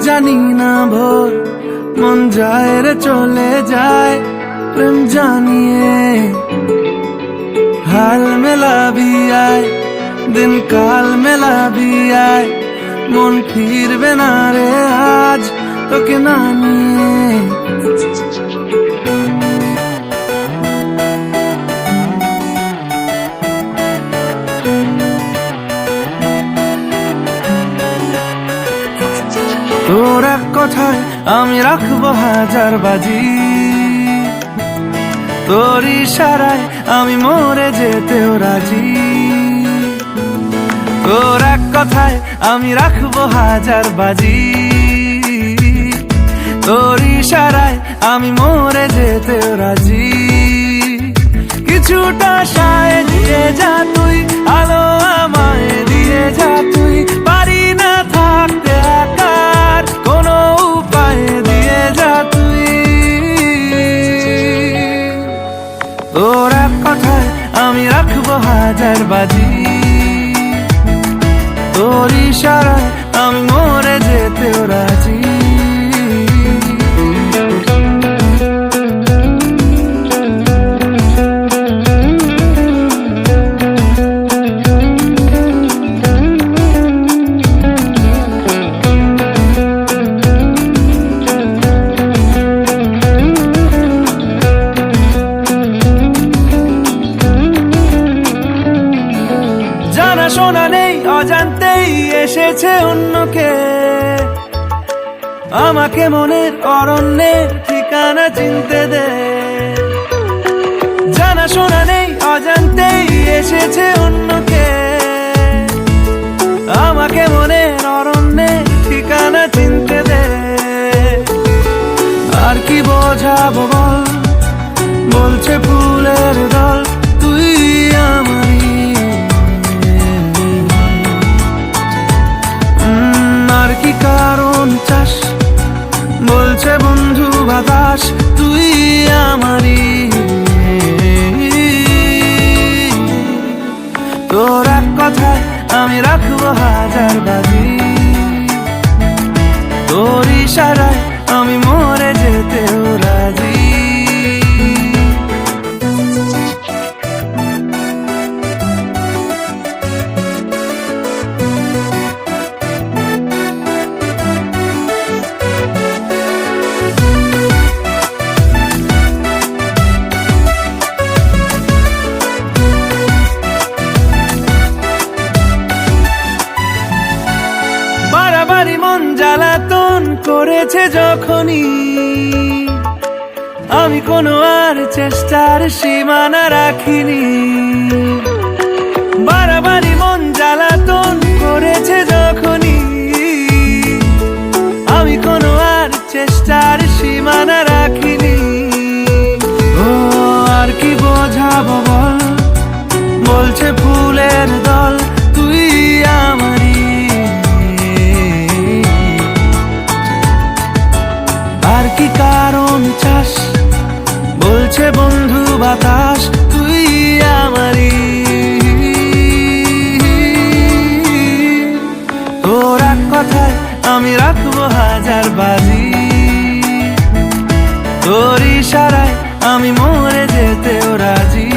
জানি না ভোর মন যায় রে চলে যায় প্রেম জানিয়ে হাল মেলাবি আয় দিন কাল মেলাবি আয় মন ফিরবে না রে আজ তোকে না নিয়ে। তোর এক কথায় আমি রাখবো হাজার বাজি, তোর ইশারায় আমি মরে যেতেও রাজি। তোর এক কথায় আমি রাখবো হাজার বাজি, তোর ইশারায় আমি মরে যেতেও রাজি। কিছুটা সায় দিয়ে যা তুই, আলো আমায় দিয়ে যা তুই, পারি না থাকতে একার কোনো উপায় দিয়ে যা তুই। তোর এক কথায় আমি রাখবো হাজার বাজি, তোর ইশারায় আমি মরে যেতেও রাজি। জানা শোনা নেই অজান্তেই এসেছে অন্যকে, আমাকে মনের অরণ্যের ঠিকানা চিনতে দে। জানা শোনা নেই অজান্তেই এসেছে অন্যকে, আমাকে মনের অরণ্যের ঠিকানা চিনতে দে। আর কি বোঝাবো বল, বলছে ফুলের দল তুই আমারই। আর কি কারণ চাস, বলছে বন্ধু বাতাস তুই আমারই। তোর এক কথায় আমি রাখবো হাজার বাজি, তোর ইশারায় আমি মরে যেতেও রাজি। বাড়াবাড়ি মন জ্বালাতন করেছে যখনই, আমি কোনো আর চেষ্টার সীমানা রাখিনি। বাড়াবাড়ি মন জ্বালাতন করেছে যখনই, আমি কোনো আর চেষ্টার সীমানা রাখিনি। ও আর কি বোঝাবো বল, বলছে ফুলের দল তুই আমারই। আর কি কারণ চাস, বলছে বন্ধু বাতাস তুই আমারই। তোর এক কথায় আমি রাখবো হাজার বাজি, তোর ইশারায় আমি মরে যেতেও রাজি।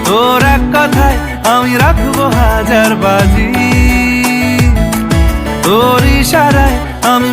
তোর এক কথায় আমি রাখবো হাজার বাজি, তোর ইশারায় আমি